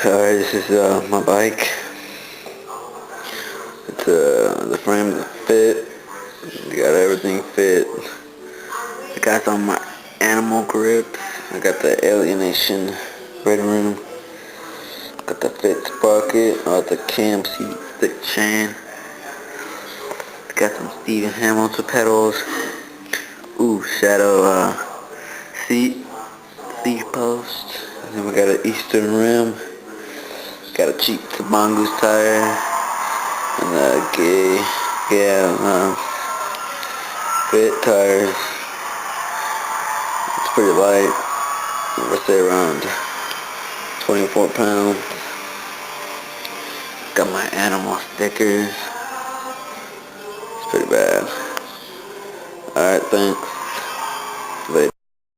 Alright, this is my bike. It's the frame's fit. I got everything fit. I got some of my animal grips. I got the Alienation red rim. Got the fit sprocket. The cam seat stick chain. Got some Steven Hamilton pedals. Ooh, shadow seat post. And then we got an Eastern rim. Got a cheap Mongoose tire. And fit tires. It's pretty light. I would say around 24 pounds. Got my animal stickers. It's pretty bad. Alright, thanks.